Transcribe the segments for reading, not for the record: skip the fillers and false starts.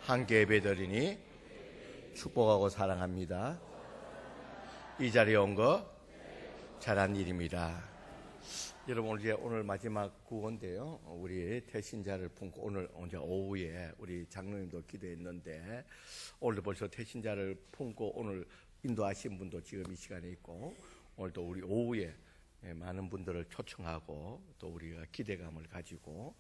함께 예배드리니 축복하고 사랑합니다. 이 자리에 온 거 잘한 일입니다. 여러분, 오늘 마지막 구호인데요. 우리 태신자를 품고 오늘 오후에 우리 장로님도 기도했는데 오늘도 벌써 태신자를 품고 오늘 인도하신 분도 지금 이 시간에 있고 오늘도 우리 오후에 많은 분들을 초청하고 또 우리가 기대감을 가지고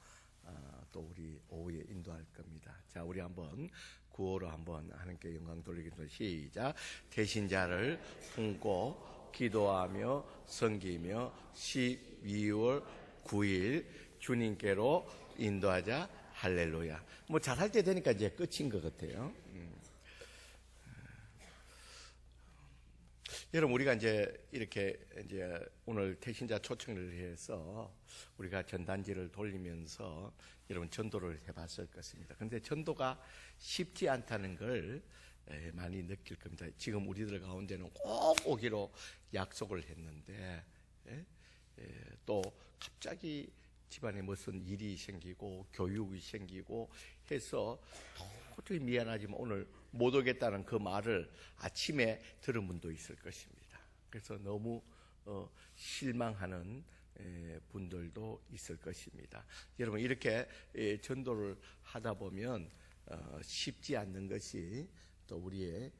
또 우리 오후에 인도할 겁니다. 자, 우리 한번 구호로 한번 하나님께 영광 돌리겠습니다. 시작. 태신자를 품고 기도하며 섬기며 12월 9일 주님께로 인도하자. 할렐루야. 뭐 잘할 때 되니까 이제 끝인 것 같아요. 여러분, 우리가 이렇게 오늘 태신자 초청을 해서 우리가 전단지를 돌리면서 여러분 전도를 해봤을 것입니다. 그런데 전도가 쉽지 않다는 걸 많이 느낄 겁니다. 지금 우리들 가운데는 꼭 오기로 약속을 했는데 또 갑자기 집안에 무슨 일이 생기고 교육이 생기고 해서 도저히 미안하지만 오늘 못 오겠다는 그 말을 아침에 들은 분도 있을 것입니다. 그래서 너무 실망하는 분들도 있을 것입니다. 여러분, 이렇게 전도를 하다 보면 쉽지 않는 것이 또 우리의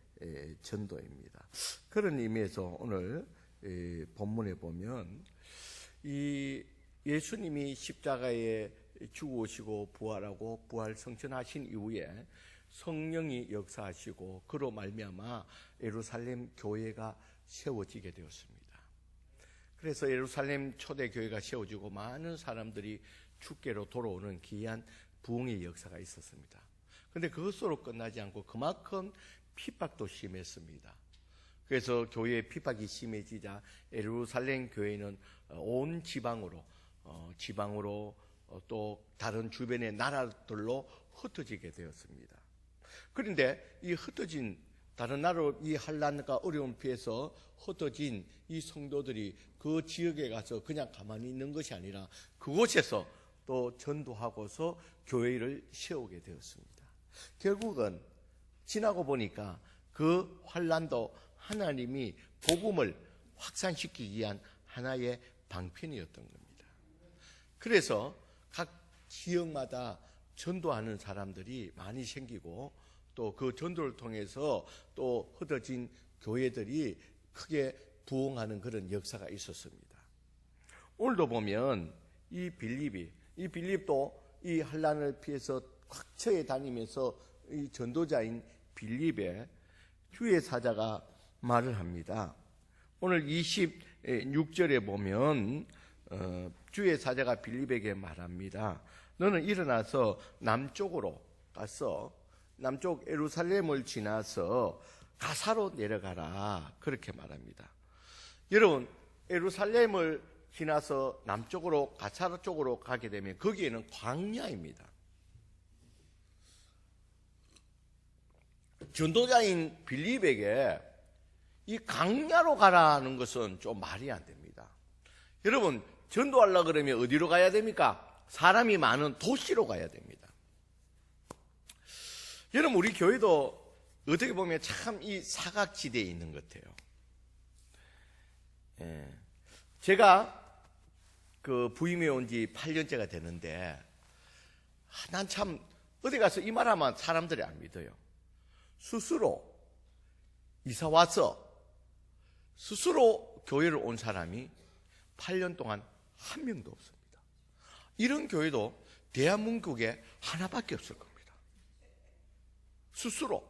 전도입니다. 그런 의미에서 오늘 본문에 보면 이 예수님이 십자가에 죽으시고 부활하고 부활 성천하신 이후에 성령이 역사하시고 그로 말미암아 예루살렘 교회가 세워지게 되었습니다. 그래서 예루살렘 초대 교회가 세워지고 많은 사람들이 주께로 돌아오는 귀한 부흥의 역사가 있었습니다. 그런데 그것으로 끝나지 않고 그만큼 핍박도 심했습니다. 그래서 교회의 핍박이 심해지자 예루살렘 교회는 온 지방으로 또 다른 주변의 나라들로 흩어지게 되었습니다. 그런데 이 흩어진 다른 나라로 이 환난과 어려움 피해서 흩어진 이 성도들이 그 지역에 가서 그냥 가만히 있는 것이 아니라 그곳에서 또 전도하고서 교회를 세우게 되었습니다. 결국은 지나고 보니까 그 환난도 하나님이 복음을 확산시키기 위한 하나의 방편이었던 겁니다. 그래서 각 지역마다 전도하는 사람들이 많이 생기고 또 그 전도를 통해서 또 흩어진 교회들이 크게 부흥하는 그런 역사가 있었습니다. 오늘도 보면 이 빌립도 이 환난을 피해서 꽉처에 다니면서 이 전도자인 빌립의 주의 사자가 말을 합니다. 오늘 26절에 보면 주의 사자가 빌립에게 말합니다. 너는 일어나서 남쪽으로 가서 남쪽 예루살렘을 지나서 가사로 내려가라. 그렇게 말합니다. 여러분, 예루살렘을 지나서 남쪽으로 가사 쪽으로 가게 되면 거기에는 광야입니다. 전도자인 빌립에게 이 광야로 가라는 것은 좀 말이 안 됩니다. 여러분, 전도하려고 그러면 어디로 가야 됩니까? 사람이 많은 도시로 가야 됩니다. 여러분, 우리 교회도 어떻게 보면 참 이 사각지대에 있는 것 같아요. 제가 그 부임해 온 지 8년째가 되는데 난 참 어디 가서 이 말하면 사람들이 안 믿어요. 스스로 이사 와서 스스로 교회를 온 사람이 8년 동안 한 명도 없습니다. 이런 교회도 대한민국에 하나밖에 없을 겁니다. 스스로.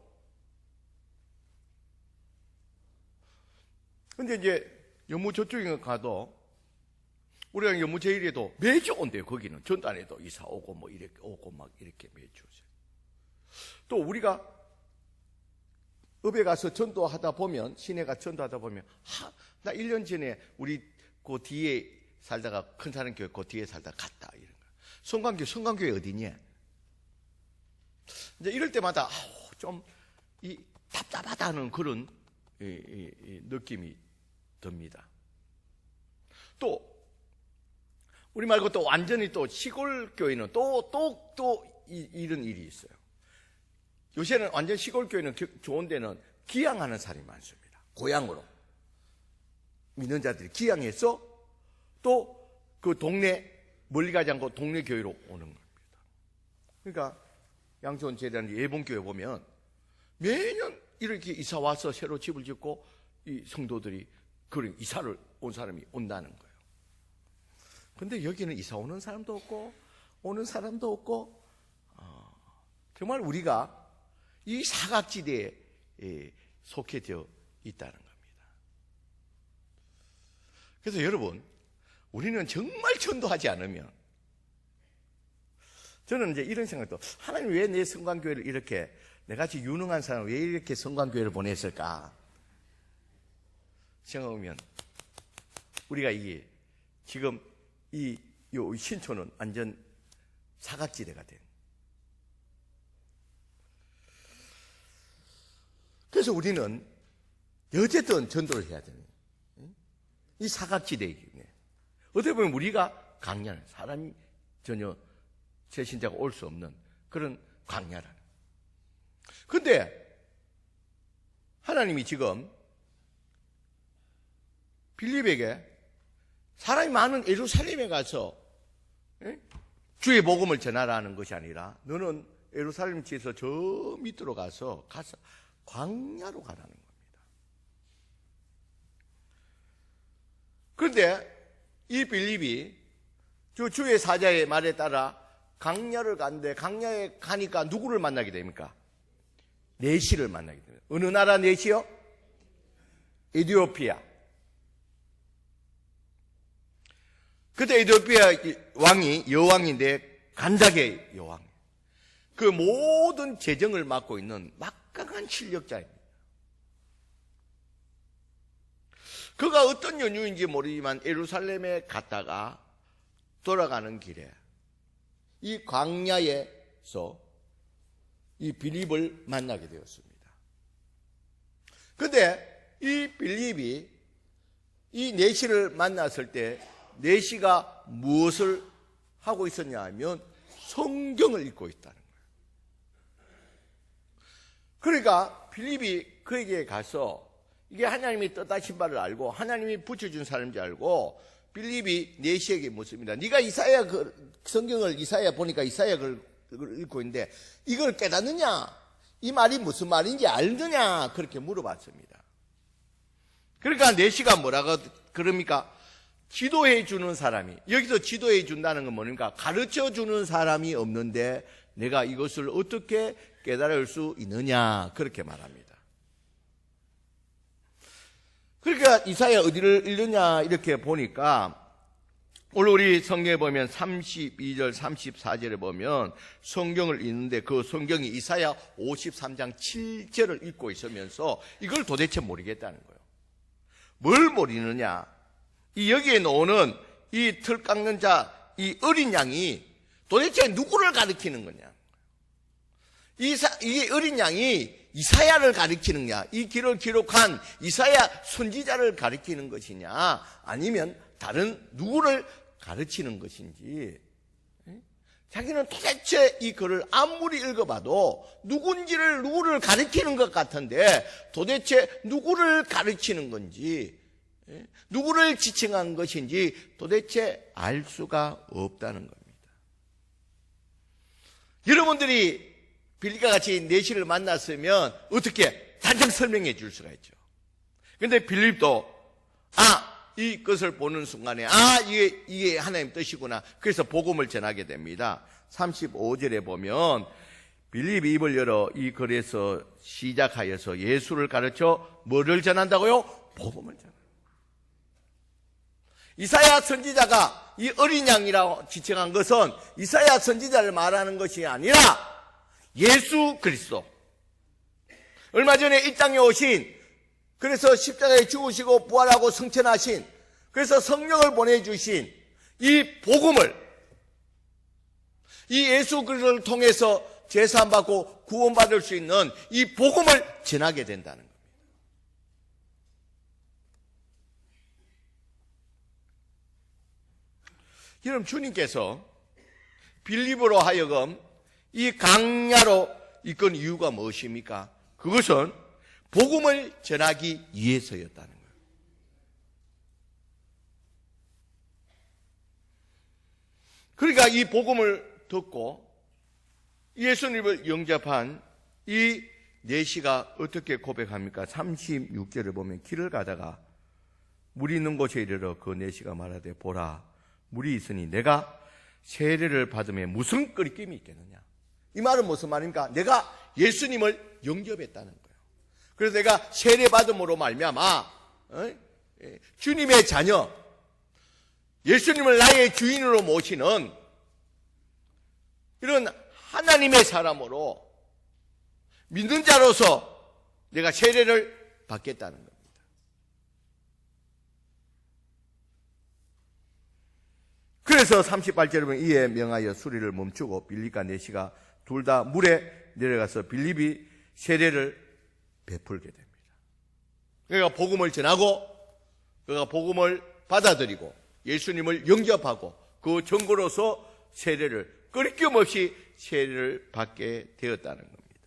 근데 이제 연무 저쪽에 가도 우리가 연무 제일에도 매주 온대요. 거기는 전단에도 이사 오고 뭐 이렇게 오고 막 이렇게 매주 오세요. 또 우리가 읍에 가서 전도하다 보면 시내가 전도하다 보면 나 1년 전에 우리 그 뒤에 살다가 큰 사람 교회 그 뒤에 살다가 갔다 이런 거. 성광교회 어디냐? 이제 이럴 때마다 좀 이 답답하다는 그런 느낌이 듭니다. 또 우리 말고 또 완전히 또 시골 교회는 또 이런 일이 있어요. 요새는 완전 시골 교회는 좋은 데는 기양하는 사람이 많습니다. 고향으로 믿는 자들이 기양해서 또 그 동네 멀리 가지 않고 동네 교회로 오는 겁니다. 그러니까 양촌 재단 예봉교회 보면 매년 이렇게 이사 와서 새로 집을 짓고 이 성도들이 그런 이사를 온 사람이 온다는 거예요. 근데 여기는 이사 오는 사람도 없고 오는 사람도 없고 정말 우리가 이 사각지대에 속해져 있다는 겁니다. 그래서 여러분, 우리는 정말 전도하지 않으면, 저는 이제 이런 생각도, 하나님 왜 내 성관교회를 이렇게, 내같이 유능한 사람을 왜 이렇게 성관교회를 보냈을까 생각하면, 우리가 이게 지금 이 신촌은 완전 사각지대가 된. 그래서 우리는 어쨌든 전도를 해야 되는 이 사각지대이기 때문에 어떻게 보면 우리가 광야는 사람이 전혀 제신자가 올 수 없는 그런 광야라는. 그런데 하나님이 지금 빌립에게 사람이 많은 예루살렘에 가서 주의 복음을 전하라는 것이 아니라 너는 예루살렘 지에서 저 밑으로 가서 광야로 가라는 겁니다. 그런데 이 빌립이 주의 사자의 말에 따라 광야를 간데 광야에 가니까 누구를 만나게 됩니까? 내시를 만나게 됩니다. 어느 나라 내시요? 에티오피아. 그때 에티오피아 왕이 여왕인데 간닥의 여왕. 그 모든 재정을 맡고 있는 막강한 실력자입니다. 그가 어떤 연유인지 모르지만 예루살렘에 갔다가 돌아가는 길에 이 광야에서 이 빌립을 만나게 되었습니다. 그런데 이 빌립이 이 내시를 만났을 때 내시가 무엇을 하고 있었냐 하면 성경을 읽고 있다는 거예요. 그러니까 빌립이 그에게 가서 이게 하나님이 뜻하신 바를 알고 하나님이 붙여준 사람인지 알고 빌립이 내시에게 묻습니다. 네가 이사야 성경을 이사야 보니까 이사야 그걸 읽고 있는데 이걸 깨닫느냐? 이 말이 무슨 말인지 알느냐? 그렇게 물어봤습니다. 그러니까 내시가 뭐라고 그럽니까? 지도해 주는 사람이, 여기서 지도해 준다는 건 뭡니까? 가르쳐 주는 사람이 없는데 내가 이것을 어떻게 깨달을 수 있느냐? 그렇게 말합니다. 그러니까 이사야 어디를 읽느냐 이렇게 보니까 오늘 우리 성경에 보면 32절 34절에 보면 성경을 읽는데 그 성경이 이사야 53장 7절을 읽고 있으면서 이걸 도대체 모르겠다는 거예요. 뭘 모르느냐? 이 여기에 나오는 이 틀 깎는 자, 이 어린 양이 도대체 누구를 가리키는 거냐? 이 어린 양이 이사야를 가리키느냐, 이 길을 기록한 이사야 선지자를 가리키는 것이냐, 아니면 다른 누구를 가르치는 것인지, 자기는 도대체 이 글을 아무리 읽어봐도 누구를 가리키는 것 같은데 도대체 누구를 가르치는 건지, 누구를 지칭한 것인지 도대체 알 수가 없다는 겁니다. 여러분들이 빌립과 같이 내시를 만났으면 어떻게 단정 설명해 줄 수가 있죠. 그런데 빌립도 이것을 보는 순간에 이게 하나님 뜻이구나. 그래서 복음을 전하게 됩니다. 35절에 보면 빌립이 입을 열어 이 글에서 시작하여서 예수를 가르쳐 뭐를 전한다고요? 복음을 전한다. 이사야 선지자가 이 어린 양이라고 지칭한 것은 이사야 선지자를 말하는 것이 아니라 예수 그리스도. 얼마 전에 이 땅에 오신, 그래서 십자가에 죽으시고 부활하고 승천하신, 그래서 성령을 보내주신 이 복음을, 이 예수 그리스도를 통해서 제사함받고 구원받을 수 있는 이 복음을 전하게 된다는 겁니다. 여러분, 주님께서 빌립으로 하여금 이 광야로 이건 이유가 무엇입니까? 그것은 복음을 전하기 위해서였다는 거예요. 그러니까 이 복음을 듣고 예수님을 영접한 이 내시가 어떻게 고백합니까? 36절을 보면 길을 가다가 물이 있는 곳에 이르러 그 내시가 말하되 보라 물이 있으니 내가 세례를 받음에 무슨 끄리낌이 있겠느냐. 이 말은 무슨 말입니까? 내가 예수님을 영접했다는 거예요. 그래서 내가 세례 받음으로 말미암아 주님의 자녀 예수님을 나의 주인으로 모시는 이런 하나님의 사람으로 믿는 자로서 내가 세례를 받겠다는 겁니다. 그래서 38절에 보면 이에 명하여 수리를 멈추고 빌립과 내시가 둘 다 물에 내려가서 빌립이 세례를 베풀게 됩니다. 그러니까 복음을 전하고 그가 복음을 받아들이고 예수님을 영접하고 그 증거로서 세례를 끊김 없이 세례를 받게 되었다는 겁니다.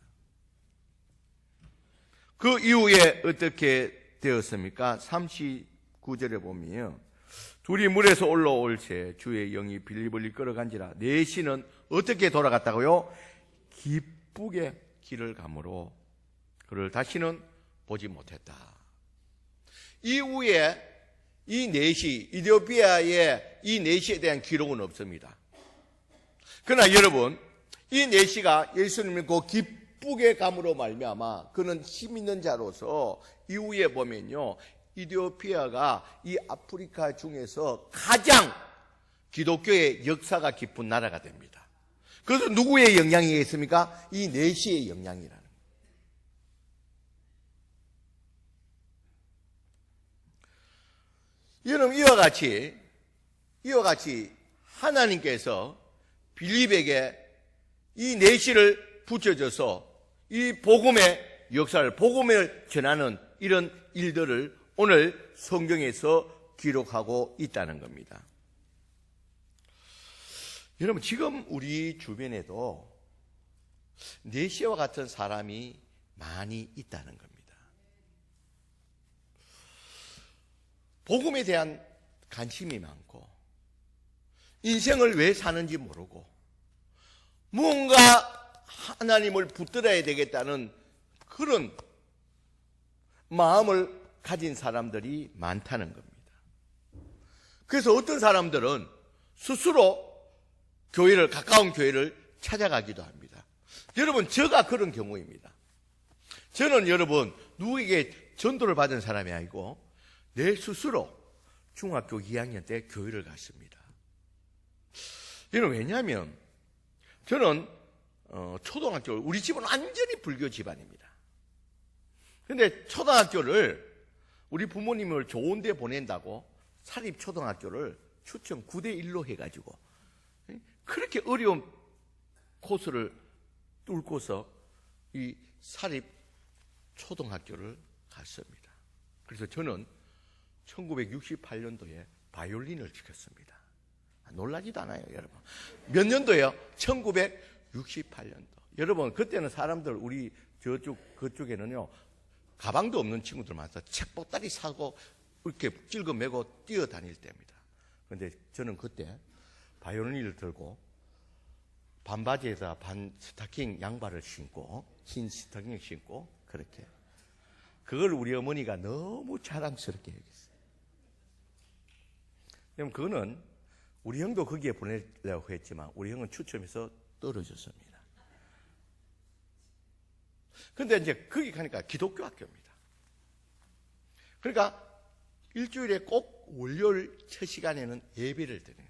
그 이후에 어떻게 되었습니까? 39절에 보면요. 둘이 물에서 올라올 새 주의 영이 빌립을 이끌어간지라 내시는 어떻게 돌아갔다고요? 기쁘게 길을 가므로 그를 다시는 보지 못했다. 이후에 이 내시, 이디오피아의 이 내시에 대한 기록은 없습니다. 그러나 여러분, 이 내시가 예수님을 그 기쁘게 감으로 말미암아 그는 힘 있는 자로서 이후에 보면요, 이디오피아가 이 아프리카 중에서 가장 기독교의 역사가 깊은 나라가 됩니다. 그것은 누구의 영향이 있습니까? 이 내시의 영향이라는 거예요. 여러분, 이와 같이 하나님께서 빌립에게 이 내시를 붙여줘서 이 복음의 역사를, 복음을 전하는 이런 일들을 오늘 성경에서 기록하고 있다는 겁니다. 여러분, 지금 우리 주변에도 내시와 같은 사람이 많이 있다는 겁니다. 복음에 대한 관심이 많고 인생을 왜 사는지 모르고 무언가 하나님을 붙들어야 되겠다는 그런 마음을 가진 사람들이 많다는 겁니다. 그래서 어떤 사람들은 스스로 가까운 교회를 찾아가기도 합니다. 여러분, 저가 그런 경우입니다. 저는 여러분, 누구에게 전도를 받은 사람이 아니고 내 스스로 중학교 2학년 때 교회를 갔습니다. 여러분, 왜냐하면 저는 초등학교, 우리 집은 완전히 불교 집안입니다. 그런데 초등학교를 우리 부모님을 좋은 데 보낸다고 사립초등학교를 추천 9대1로 해가지고 그렇게 어려운 코스를 뚫고서 이 사립초등학교를 갔습니다. 그래서 저는 1968년도에 바이올린을 시켰습니다. 놀라지도 않아요, 여러분. 몇 년도예요? 1968년도. 여러분, 그때는 사람들, 우리 그쪽에는요, 가방도 없는 친구들 많아서 책 보따리 사고 이렇게 찔거 메고 뛰어다닐 때입니다. 그런데 저는 그때 바이올린을 들고 반바지에다 반 스타킹 양발을 신고, 흰 스타킹을 신고, 그렇게. 그걸 우리 어머니가 너무 자랑스럽게 여겼어요. 그럼 그거는 우리 형도 거기에 보내려고 했지만 우리 형은 추첨해서 떨어졌습니다. 그런데 이제 거기 가니까 기독교 학교입니다. 그러니까 일주일에 꼭 월요일 첫 시간에는 예배를 드려요.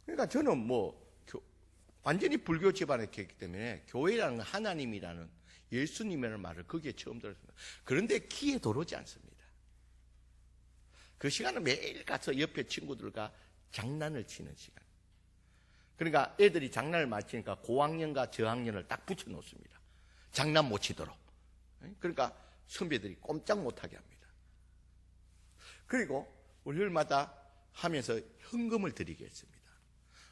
그러니까 저는 완전히 불교 집안에 있기 때문에 교회라는 건 하나님이라는 예수님이라는 말을 거기에 처음 들었습니다. 그런데 귀에 들어오지 않습니다. 그 시간은 매일 가서 옆에 친구들과 장난을 치는 시간. 그러니까 애들이 장난을 마치니까 고학년과 저학년을 딱 붙여놓습니다. 장난 못 치도록. 그러니까 선배들이 꼼짝 못하게 합니다. 그리고 월요일마다 하면서 헌금을 드리게 했습니다.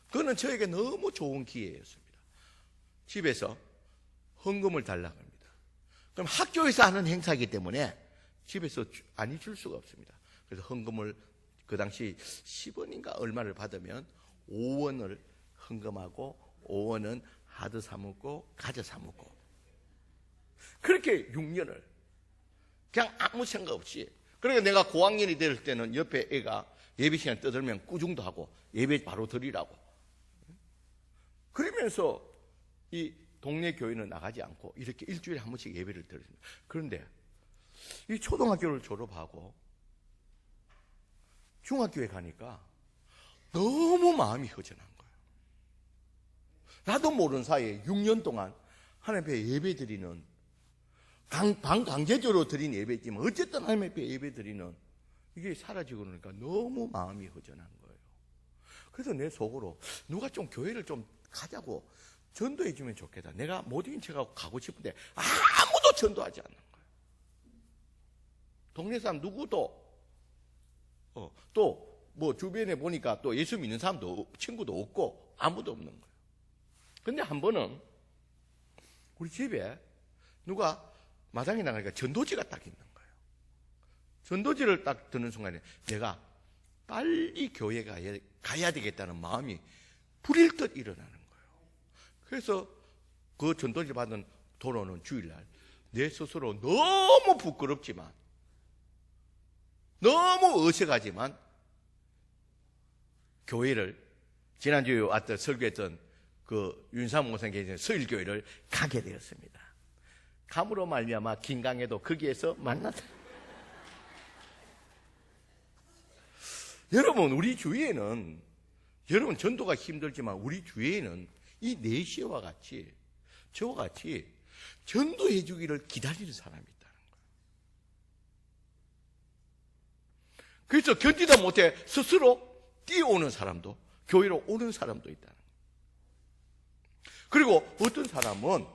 그거는 저에게 너무 좋은 기회였습니다. 집에서 헌금을 달라고 합니다. 그럼 학교에서 하는 행사이기 때문에 집에서 아니 줄 수가 없습니다. 그래서 헌금을 그 당시 10원인가 얼마를 받으면 5원을 헌금하고 5원은 하드 사 먹고 과자 사 먹고 그렇게 6년을 그냥 아무 생각 없이. 그러니까 내가 고학년이 될 때는 옆에 애가 예배 시간 떠들면 꾸중도 하고 예배 바로 드리라고. 그러면서 이 동네 교회는 나가지 않고 이렇게 일주일에 한 번씩 예배를 드렸습니다. 그런데 이 초등학교를 졸업하고 중학교에 가니까 너무 마음이 허전한 거예요. 나도 모르는 사이에 6년 동안 하나님 앞에 예배 드리는 반강제적으로 드린 예배지만 어쨌든 하나님 앞에 예배 드리는 이게 사라지고 그러니까 너무 마음이 허전한 거예요. 그래서 내 속으로 누가 좀 교회를 좀 가자고 전도해 주면 좋겠다. 내가 못 이긴 척하고 가고 싶은데 아무도 전도하지 않는 거예요. 동네 사람 누구도 또 뭐 주변에 보니까 또 예수 믿는 사람도 친구도 없고 아무도 없는 거예요. 근데 한 번은 우리 집에 누가 마당에 나가니까 전도지가 딱 있는 거예요. 전도지를 딱 드는 순간에 내가 빨리 교회 가야 되겠다는 마음이 불일 듯 일어나는 거예요. 그래서 그 전도지 받은 돌아오는 주일날 내 스스로 너무 부끄럽지만 너무 어색하지만 교회를 지난주에 왔던 설교했던 그 윤삼 목사님 계신 서일교회를 가게 되었습니다. 감으로 말미암아 김강에도 거기에서 만났다. 여러분 우리 주위에는 여러분 전도가 힘들지만 우리 주위에는 이 내시와 같이 저와 같이 전도해 주기를 기다리는 사람이 있다는 거예요. 그래서 견디다 못해 스스로 뛰어오는 사람도 교회로 오는 사람도 있다는 거예요. 그리고 어떤 사람은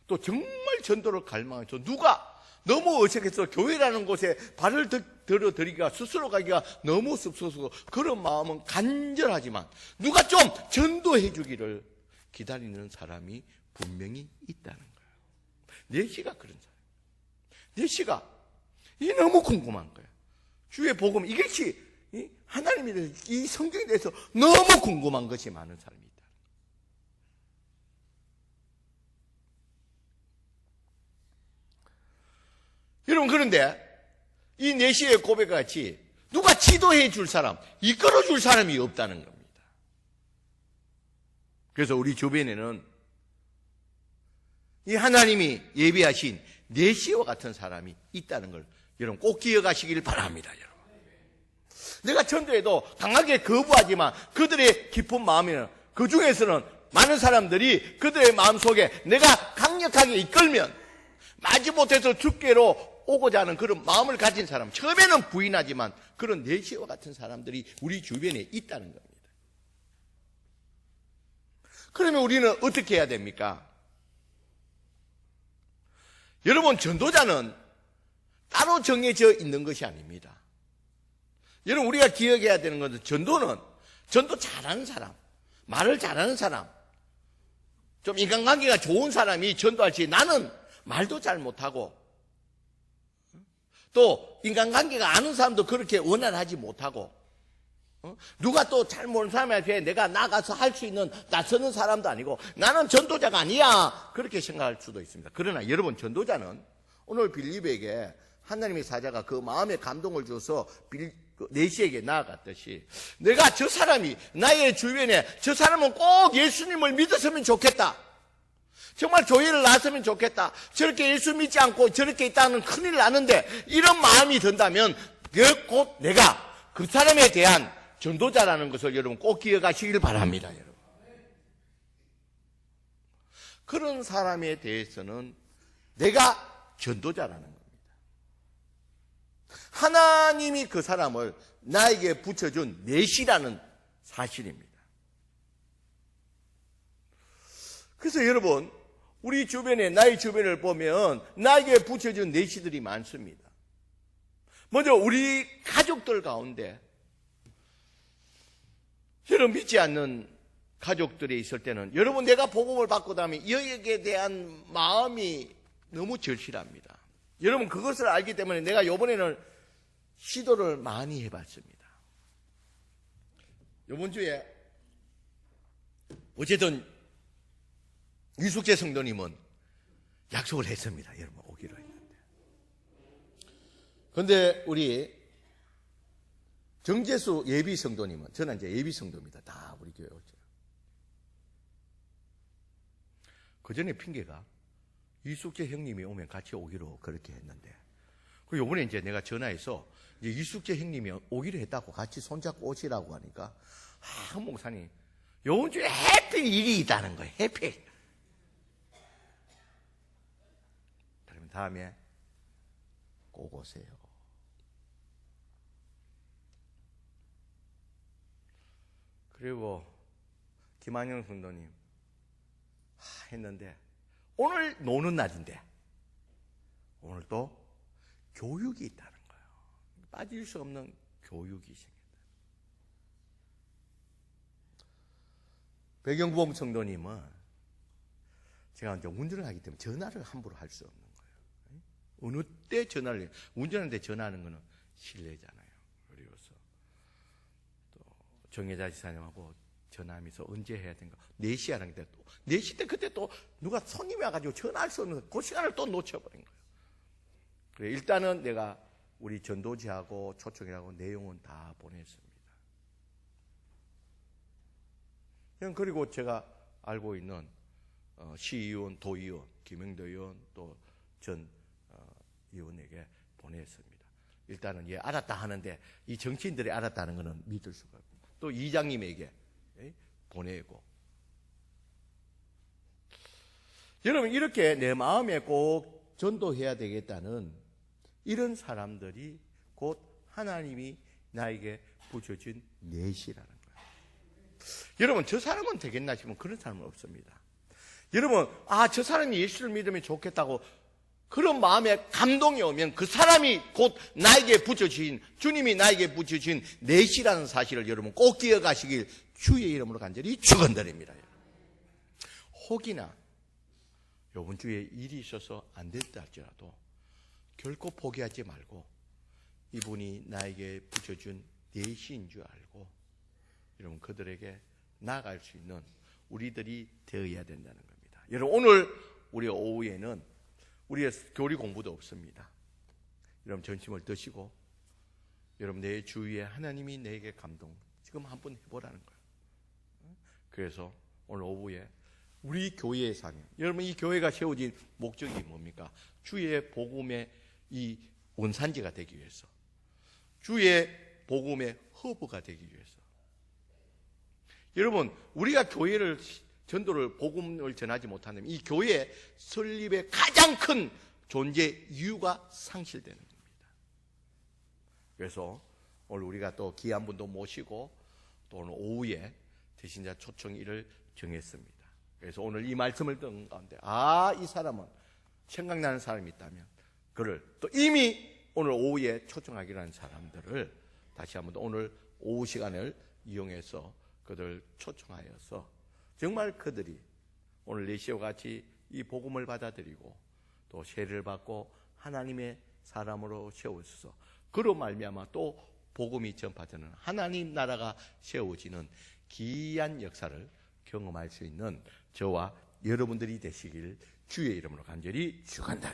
또 정말 전도를 갈망해서 누가 너무 어색해서 교회라는 곳에 발을 들어드리기가 스스로 가기가 너무 습소서 그런 마음은 간절하지만 누가 좀 전도해 주기를 기다리는 사람이 분명히 있다는 거예요. 내시가 그런 사람. 내시가 이 너무 궁금한 거예요. 주의 복음 이것이 하나님에 대해서 이 성경에 대해서 너무 궁금한 것이 많은 사람이 있다. 여러분 그런데 이 내시의 고백같이 누가 지도해 줄 사람, 이끌어 줄 사람이 없다는 겁니다. 그래서 우리 주변에는 이 하나님이 예비하신 내시와 같은 사람이 있다는 걸 여러분 꼭 기억하시길 바랍니다. 여러분. 내가 전도해도 강하게 거부하지만 그들의 깊은 마음에는 그 중에서는 많은 사람들이 그들의 마음속에 내가 강력하게 이끌면 마지못해서 죽게로 오고자 하는 그런 마음을 가진 사람, 처음에는 부인하지만 그런 내시와 같은 사람들이 우리 주변에 있다는 겁니다. 그러면 우리는 어떻게 해야 됩니까? 여러분 전도자는 따로 정해져 있는 것이 아닙니다. 여러분 우리가 기억해야 되는 것은 전도 잘하는 사람, 말을 잘하는 사람, 좀 인간관계가 좋은 사람이 전도할지 나는 말도 잘 못하고 또 인간관계가 아는 사람도 그렇게 원활하지 못하고 누가 또 잘 모르는 사람 앞에 내가 나가서 할 수 있는 나서는 사람도 아니고 나는 전도자가 아니야 그렇게 생각할 수도 있습니다. 그러나 여러분 전도자는 오늘 빌립에게 하나님의 사자가 그 마음에 감동을 줘서 내시에게 나아갔듯이 내가 저 사람이 나의 주변에 저 사람은 꼭 예수님을 믿었으면 좋겠다. 정말 교회를 나왔으면 좋겠다. 저렇게 예수 믿지 않고 저렇게 있다는 큰일 나는데 이런 마음이 든다면 곧 내가 그 사람에 대한 전도자라는 것을 여러분 꼭 기억하시길 바랍니다. 여러분. 그런 사람에 대해서는 내가 전도자라는 겁니다. 하나님이 그 사람을 나에게 붙여준 내시라는 사실입니다. 그래서 여러분 우리 주변에 나의 주변을 보면 나에게 붙여준 내시들이 많습니다. 먼저 우리 가족들 가운데 여러분 믿지 않는 가족들이 있을 때는 여러분 내가 복음을 받고 나면 여기에 대한 마음이 너무 절실합니다. 여러분 그것을 알기 때문에 내가 이번에는 시도를 많이 해봤습니다. 이번 주에 어쨌든 이숙재 성도님은 약속을 했습니다. 여러분 오기로 했는데. 그런데 우리 정재수 예비 성도님은, 저는 이제 예비 성도입니다. 다 우리 교회 오죠. 그 전에 핑계가 이숙재 형님이 오면 같이 오기로 그렇게 했는데, 그리고 요번에 이제 내가 전화해서 이제 이숙재 형님이 오기로 했다고 같이 손잡고 오시라고 하니까, 한 목사님, 요번 주에 해필 일이 있다는 거예요. 해필. 그러면 다음에 꼭 오세요. 그리고 김한영 성도님 했는데 오늘 노는 날인데 오늘 또 교육이 있다는 거예요. 빠질 수 없는 교육이 생겼다. 배경보험 성도님은 제가 이제 운전을 하기 때문에 전화를 함부로 할 수 없는 거예요. 어느 때 전화를, 운전하는데 전화하는 거는 실례잖아요. 그래서 또 정혜자 지사님하고 전화하면서 언제 해야 되는가? 4시 하는데 또 4시 때 그때 또 누가 손님이 와가지고 전화할 수 없는 그 시간을 또 놓쳐버린 거예요. 그래 일단은 내가 우리 전도지하고 초청이라고 내용은 다 보냈습니다. 그리고 제가 알고 있는 시의원, 도의원, 김영도 의원 또 전 의원에게 보냈습니다. 일단은 알았다 하는데 이 정치인들이 알았다는 것은 믿을 수가 없고 또 이장님에게 보내고, 여러분 이렇게 내 마음에 꼭 전도해야 되겠다는 이런 사람들이 곧 하나님이 나에게 붙여준 내시라는 거예요. 여러분 저 사람은 되겠나 싶으면 그런 사람은 없습니다. 여러분 저 사람이 예수를 믿으면 좋겠다고 그런 마음에 감동이 오면 그 사람이 곧 나에게 붙여주신, 주님이 나에게 붙여주신 내시라는 사실을 여러분 꼭 기억하시길 주의 이름으로 간절히 축원드립니다. 혹이나 이번 주에 일이 있어서 안 됐다 할지라도 결코 포기하지 말고 이분이 나에게 붙여준 내시인 줄 알고 여러분 그들에게 나아갈 수 있는 우리들이 되어야 된다는 겁니다. 여러분 오늘 우리 오후에는 우리의 교리 공부도 없습니다. 여러분 점심을 드시고 여러분 내 주위에 하나님이 내게 감동 지금 한번 해보라는 거예요. 그래서 오늘 오후에 우리 교회의 사명, 여러분 이 교회가 세워진 목적이 뭡니까? 주의 복음의 이 원산지가 되기 위해서, 주의 복음의 허브가 되기 위해서. 여러분 우리가 교회를 전도를 복음을 전하지 못한다면 이 교회 설립의 가장 큰 존재 이유가 상실되는 겁니다. 그래서 오늘 우리가 또 귀한 분도 모시고 또 오늘 오후에 대신자 초청일을 정했습니다. 그래서 오늘 이 말씀을 듣는 가운데 이 사람은 생각나는 사람이 있다면 그를 또 이미 오늘 오후에 초청하기로 한 사람들을 다시 한번 오늘 오후 시간을 이용해서 그들 초청하여서 정말 그들이 오늘 레시오와 같이 이 복음을 받아들이고 또 세례를 받고 하나님의 사람으로 세워져서 그로 말미암아 또 복음이 전파되는 하나님 나라가 세워지는 귀한 역사를 경험할 수 있는 저와 여러분들이 되시길 주의 이름으로 간절히 축원합니다.